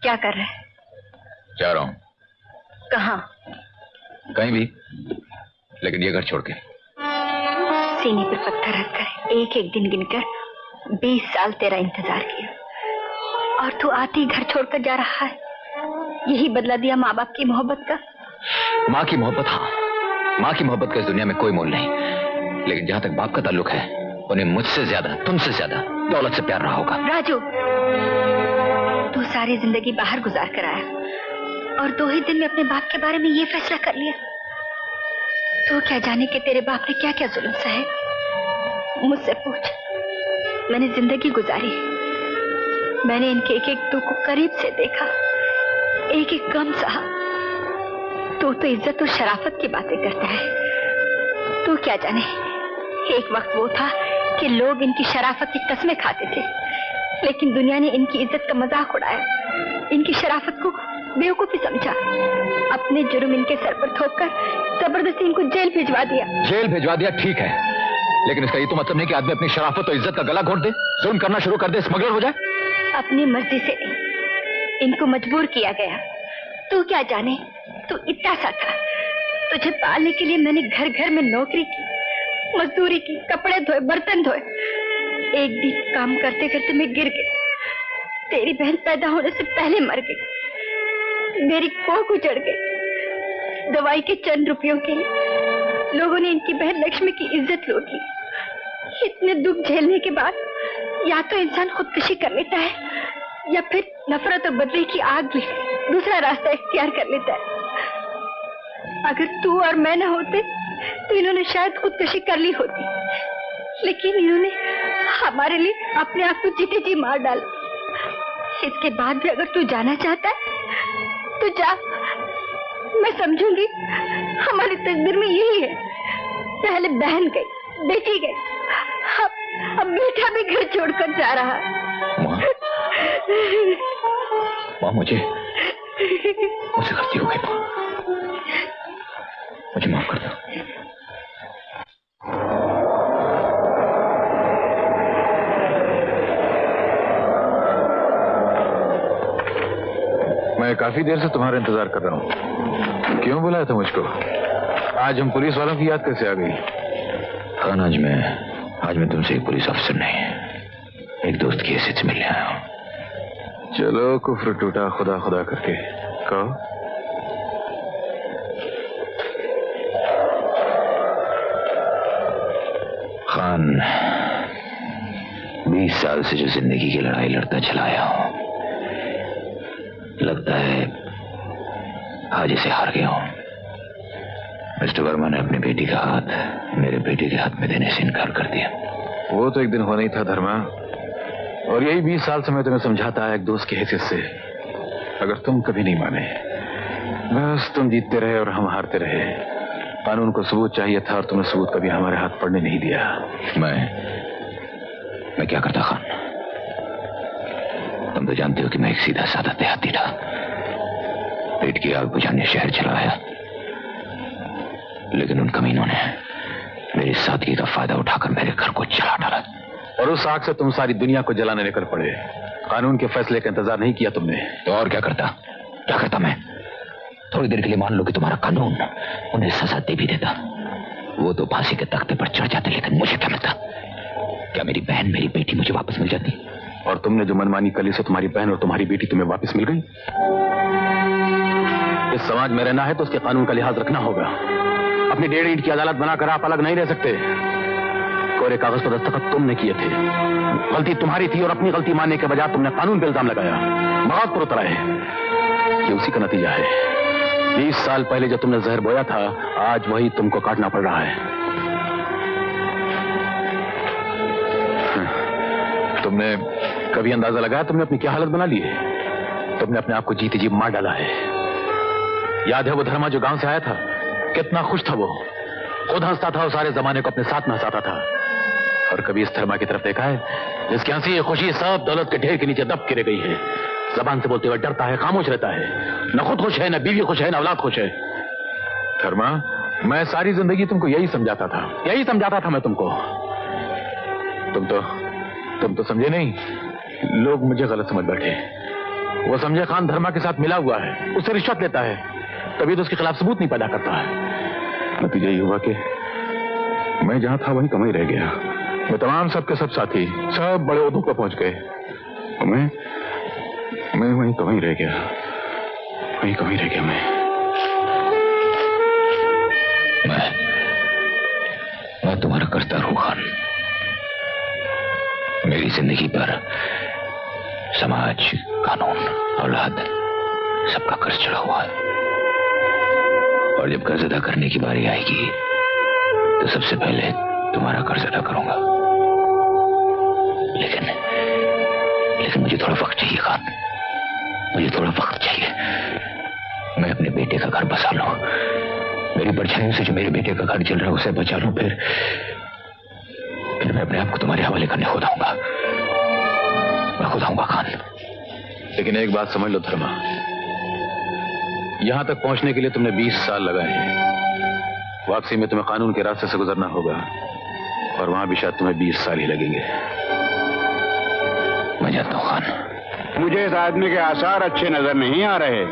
क्या कर रहे? जा रहा हूं। कहाँ? कहीं भी, लेकिन ये घर छोड़ के। सीने पर पत्थर रखकर एक एक दिन गिनकर 20 साल तेरा इंतजार किया और तू आते ही घर छोड़कर जा रहा है। यही बदला दिया माँ बाप की मोहब्बत का? माँ की मोहब्बत, हाँ, माँ की मोहब्बत का इस दुनिया में कोई मोल नहीं, लेकिन जहां तक बाप का ताल्लुक है उन्हें मुझसे ज्यादा, तुमसे ज्यादा दौलत से प्यार रहा होगा। राजू, तू सारी जिंदगी बाहर गुजार कर आया और 2 ही दिन में अपने बाप के बारे में ये फैसला कर लिया। तू क्या जाने कि तेरे बाप ने क्या क्या जुल्म सहे। मुझसे पूछ, मैंने जिंदगी गुजारी, मैंने इनके एक एक दुख को करीब से देखा, एक एक गम सहा। तू तो इज्जत और शराफत की बातें करता है। तू क्या जाने, एक वक्त वो था कि लोग इनकी शराफत की कस्में खाते थे, लेकिन दुनिया ने इनकी इज्जत का मजाक उड़ाया, इनकी शराफत को बेवकूफी समझा, अपने जुर्म इनके सर पर थोपकर जबरदस्ती इनको जेल भिजवा दिया। जेल भिजवा दिया ठीक है, लेकिन इसका ये तो मतलब नहीं कि आदमी अपनी शराफत और इज्जत का गला घोट दे, जुल्म करना शुरू कर दे, स्मगलर हो जाए। अपनी मर्जी से इनको मजबूर किया गया। तू क्या जाने, तू इतना सा था, तुझे पालने के लिए मैंने घर घर में नौकरी की, मजदूरी की, कपड़े धोए, बर्तन धोए। एक दिन काम करते करते मैं गिर गई, तेरी बहन पैदा होने से पहले मर गई, मेरी कोख उजड़ गई। दवाई के चंद रुपयों के लिए लोगों ने इनकी बहन लक्ष्मी की इज्जत लूट ली। इतने दुख झेलने के बाद या तो इंसान खुदकुशी कर लेता है या फिर नफरत और बदले की आग में दूसरा रास्ता इख्तियार कर लेता है। अगर तू और मैं न होते तो इन्होंने शायद खुदकुशी कर ली होती, लेकिन इन्होंने हमारे लिए अपने आप को जीते जी मार डाला। इसके बाद भी अगर तू जाना चाहता है तो जा, मैं समझूंगी हमारी तकदीर में यही है। पहले बहन गई, बेटी गई, अब बेटा भी घर छोड़कर जा रहा है। माँ, मुझसे गलती हो गई माँ, मुझे माफ कर दो। मैं काफी देर से तुम्हारा इंतजार कर रहा हूँ। क्यों बुलाया था मुझको? आज हम पुलिस वालों की याद कैसे आ गई? खान, आज मैं तुमसे एक पुलिस अफसर नहीं, एक दोस्त की हैसियत से मिलने आया हूँ। चलो, कुफ्र टूटा खुदा खुदा करके। कहो। खान, 20 साल से जो जिंदगी की लड़ाई लड़ता चला आया हूं, लगता है आज इसे हार गया हूं। मिस्टर वर्मा ने अपनी बेटी का हाथ मेरे बेटे के हाथ में देने से इनकार कर दिया। वो तो एक दिन होना ही था धर्मा, और यही 20 साल से मैं तुम्हें समझाता है एक दोस्त की हैसियत से। अगर तुम कभी नहीं माने, बस तुम जीतते रहे और हम हारते रहे। कानून को सबूत चाहिए था और तुमने सबूत कभी हमारे हाथ पड़ने नहीं दिया। मैं क्या करता खान? तुम तो जानते हो कि मैं एक सीधा साधा देहाती था, पेट की आग बुझाने शहर चला आया, लेकिन उन कमीनों ने मेरी सादगी का फायदा उठाकर मेरे घर को जला डाला। और उस आग से तुम सारी दुनिया को जलाने निकल पड़े। कानून के फैसले का इंतजार नहीं किया तुमने। तो और क्या करता मैं? थोड़ी देर के लिए मान लो कि तुम्हारा कानून उन्हें सजा दे भी देता, वो तो फांसी के तख्ते पर चढ़ जाते, लेकिन मुझे क्या मिलता? क्या मेरी बहन, मेरी बेटी मुझे वापस मिल जाती? और तुमने जो मनमानी कली से तुम्हारी बहन और तुम्हारी बेटी तुम्हें वापस मिल गई। इस समाज में रहना है तो उसके कानून का लिहाज रखना होगा। अपनी 1.5 ईंट की अदालत बनाकर आप अलग नहीं रह सकते। कोरे कागज पर दस्तखत तुमने किए थे, गलती तुम्हारी थी, और अपनी गलती मानने के बजाय तुमने कानून पे इल्जाम लगाया, बगावत पर उतर आए। ये उसी का नतीजा है। 20 साल पहले जब तुमने जहर बोया था, आज वही तुमको काटना पड़ रहा है। तुमने कभी अंदाजा लगाया तुमने अपनी क्या हालत बना ली है? तुमने अपने आप को जीते जी मार डाला है। याद है वो धर्मा जो गांव से आया था, कितना खुश था वो, खुद हंसता था और सारे जमाने को अपने साथ में हंसाता था। और कभी इस धर्मा की तरफ देखा है जिसकी हंसी खुशी सब दौलत के ढेर के नीचे दब गिर गई है? जबान से बोलते हुए डरता है, खामोश रहता है, न खुद खुश है, न बीवी खुश है, न औलाद खुश है। धर्मा, मैं सारी जिंदगी तुमको यही समझाता था मैं तुमको। तुम तो समझे नहीं, लोग मुझे गलत समझ बैठे। वो समझे खान धर्मा के साथ मिला हुआ है, उससे रिश्वत लेता है, कभी तो उसके खिलाफ सबूत नहीं पैदा करता है। नतीजा ये हुआ कि मैं जहां था वहीं कम ही रह गया। मैं तमाम सबके सब साथी सब बड़े ओहदों पर पहुंच गए, मैं वहीं कम ही रह गया, वहीं कम ही रह गया। मैं तुम्हारा करता हूं खान। मेरी जिंदगी पर समाज, कानून, औलाद सबका कर्ज चढ़ा हुआ है, और जब कर्ज अदा करने की बारी आएगी तो सबसे पहले तुम्हारा कर्ज अदा करूंगा। लेकिन मुझे थोड़ा वक्त चाहिए खान, मुझे थोड़ा वक्त चाहिए। मैं अपने बेटे का घर बसा लूं, मेरी परछाइयों से जो मेरे बेटे का घर चल रहा है उसे बचा लूं, फिर मैं अपने आप को तुम्हारे हवाले करने खुद आऊंगा, मैं खुद आऊंगा खान। लेकिन एक बात समझ लो धर्मा, यहां तक पहुंचने के लिए तुमने 20 साल लगाए हैं। वापसी में तुम्हें कानून के रास्ते से गुजरना होगा, और वहां भी शायद तुम्हें 20 साल ही लगेंगे। मैं जानता हूं खान। मुझे इस आदमी के आसार अच्छे नजर नहीं आ रहे।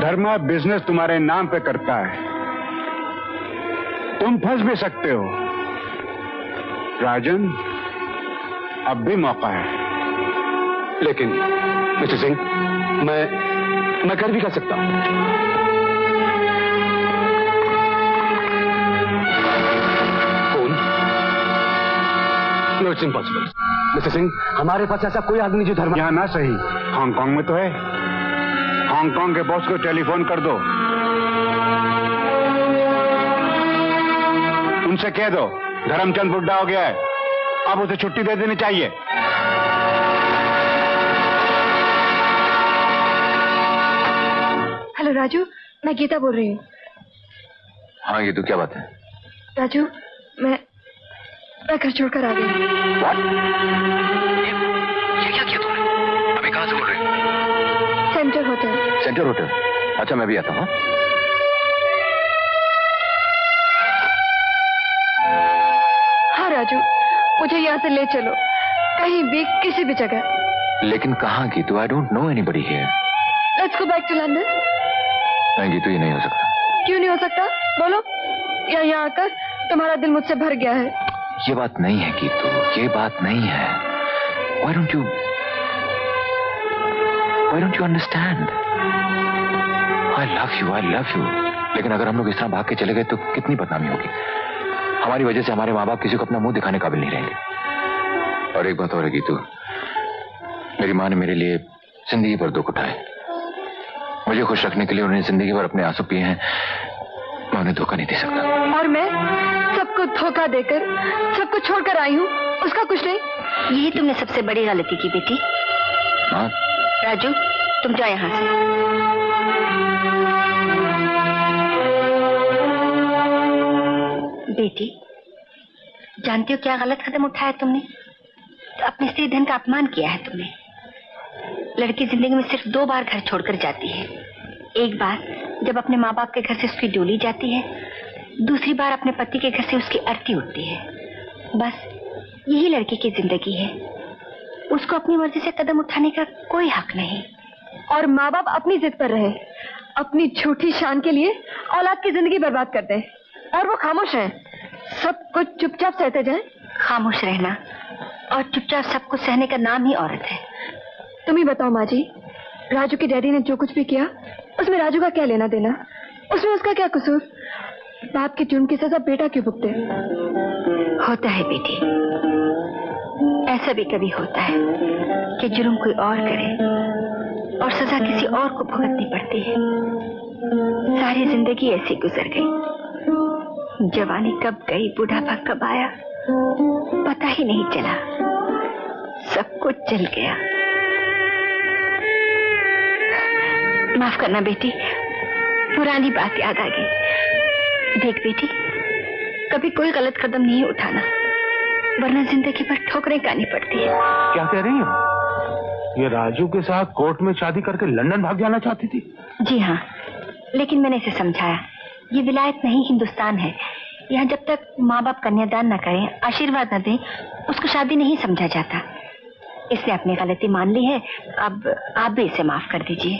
धर्मा बिजनेस तुम्हारे नाम पे करता है, तुम फंस भी सकते हो। राजन, अब भी मौका है। लेकिन मिस्टर सिंह, मैं कर भी कर सकता हूं। कौन? No, it's impossible. Mister Singh, हमारे पास ऐसा कोई आदमी जो धर्मा। यहां ना सही, हांगकांग में तो है। हांगकांग के बॉस को टेलीफोन कर दो, उनसे कह दो धर्मचंद बुढ़ा हो गया है, अब उसे छुट्टी दे देनी चाहिए। हेलो राजू, मैं गीता बोल रही हूँ। हाँ गीतू, क्या बात है? राजू, मैं घर छोड़कर आ गई। ये क्या किया तुमने? अभी कहाँ से बोल रही हो? Centre hotel. Centre hotel? अच्छा, मैं भी आता हूँ। हाँ राजू, मुझे यहाँ से ले चलो, कहीं भी, किसी भी जगह। लेकिन कहाँ Geetu? I don't know anybody here. Let's go back to London. नहीं गीतू, ये नहीं हो सकता। क्यों नहीं हो सकता? बोलो। यहाँ आकर तुम्हारा दिल मुझसे भर गया है। ये बात नहीं है गीतू, ये बात नहीं है। Why don't you understand? I love you. लेकिन अगर हम लोग इस तरह भाग के चले गए तो कितनी बदनामी होगी। हमारी वजह से हमारे माँ बाप किसी को अपना मुंह दिखाने काबिल नहीं रहेंगे। और एक बात और है गीतू, मेरी माँ ने मेरे लिए जिंदगी भर दुख उठाए। मुझे खुश रखने के लिए उन्हें जिंदगी भर अपने आंसू पिए हैं, मैं उन्हें धोखा नहीं दे सकता। और मैं सबको धोखा देकर सबको छोड़कर आई हूँ, उसका कुछ नहीं। यही तुमने सबसे बड़ी गलती की बेटी। हाँ राजू, तुम जाओ यहाँ से। बेटी, जानती हो क्या गलत कदम उठाया तुमने? तो अपने स्त्री धन का अपमान किया है तुमने। लड़की जिंदगी में सिर्फ 2 बार घर छोड़कर जाती है। एक बार जब अपने माँ बाप के घर से उसकी डोली जाती है, दूसरी बार अपने पति के घर से उसकी अर्थी उठती है। बस यही लड़की की जिंदगी है। उसको अपनी मर्जी से कदम उठाने का कोई हक नहीं। और माँ बाप अपनी जिद पर रहे, अपनी झूठी शान के लिए औलाद की जिंदगी बर्बाद कर दे, और वो खामोश हैं। सब कुछ चुपचाप सहते जाए। खामोश रहना और चुपचाप सब कुछ सहने का नाम ही औरत है। तुम ही बताओ माँ जी, राजू के डैडी ने जो कुछ भी किया उसमें राजू का क्या लेना देना? उसमें उसका क्या कसूर? बाप के जुर्म की सजा बेटा क्यों भुगते? होता है बेटी, ऐसा भी कभी होता है कि जुर्म कोई और करे और सजा किसी और को भुगतनी पड़ती है। सारी जिंदगी ऐसी गुजर गई। जवानी कब गई, बुढ़ापा कब आया, पता ही नहीं चला। सब कुछ चल गया। माफ करना बेटी, पुरानी बात याद आ गई। देख बेटी, कभी कोई गलत कदम नहीं उठाना, वरना जिंदगी पर ठोकरें खानी पड़ती है। क्या कह रही हो? ये राजू के साथ कोर्ट में शादी करके लंदन भाग जाना चाहती थी? जी हाँ, लेकिन मैंने इसे समझाया, ये विलायत नहीं हिंदुस्तान है। यहाँ जब तक माँ बाप कन्यादान न करें, आशीर्वाद न दें, उसको शादी नहीं समझा जाता। इसने अपनी गलती मान ली है, अब आप भी इसे माफ कर दीजिए।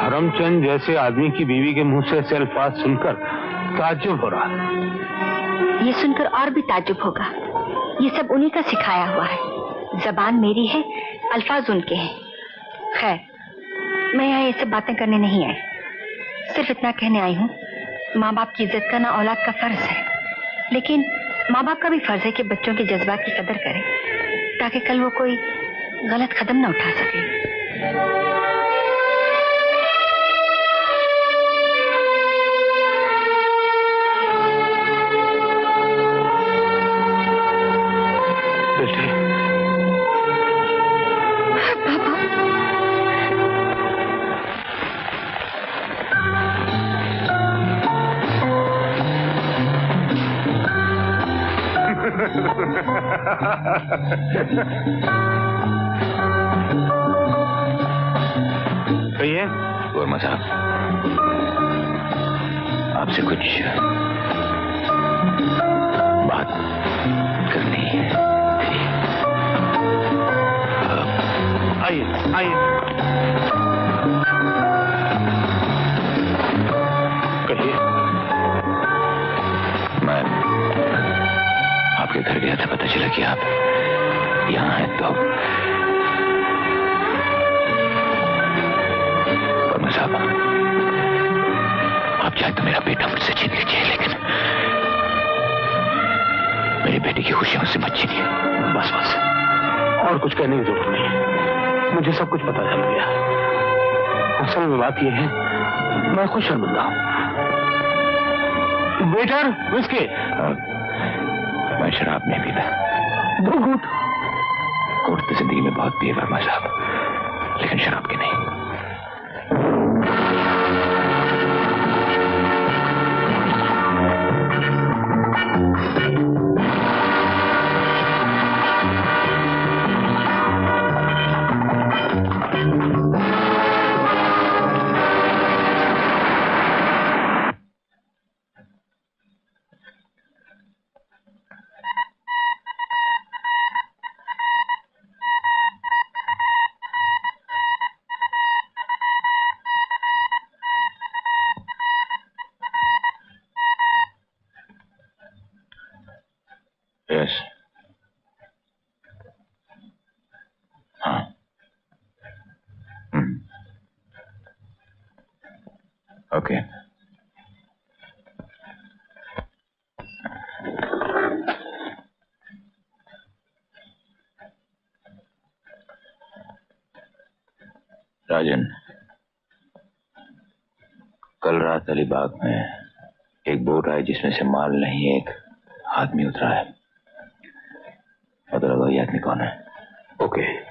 धर्मचंद जैसे आदमी की बीवी के मुंह से ऐसे अल्फाज सुनकर ताज्जुब हो रहा। ये सुनकर और भी ताज्जुब होगा। ये सब उन्हीं का सिखाया हुआ है। जबान मेरी है, अल्फाज उनके हैं। खैर, मैं यहाँ ये सब बातें करने नहीं आई, सिर्फ इतना कहने आई हूँ, माँ बाप की इज्जत करना औलाद का फर्ज है, लेकिन माँ बाप का भी फर्ज है कि बच्चों के जज्बात की कदर करें, ताकि कल वो कोई गलत कदम न उठा सके। कहिए। वर्मा साहब, आपसे कुछ बात करनी है। आइए आइए। कहिए। मैं आपके घर गया था, पता चला कि आप यहाँ हैं, तो वर्मा साहब, आप चाहे तो मेरा बेटा मुझसे छीन लीजिए, लेकिन मेरी बेटी की खुशियां मुझसे मत छीनिए। बस बस, और कुछ कहने की जरूरत नहीं, मुझे सब कुछ पता चल गया। असल में बात यह है, मैं खुद शर्मिंदा हूं। Waiter, whisky. मैं शराब नहीं पीता। 2 घूंट। कोर्ट तो जिंदगी में बहुत पिए वर्मा साहब, लेकिन शराब के नहीं। Yes. हाँ। Okay. राजन, कल रात अलीबाग में एक बोट आई जिसमें से माल नहीं, एक आदमी उतरा है। पता लगा ये आदमी कौन है? ओके।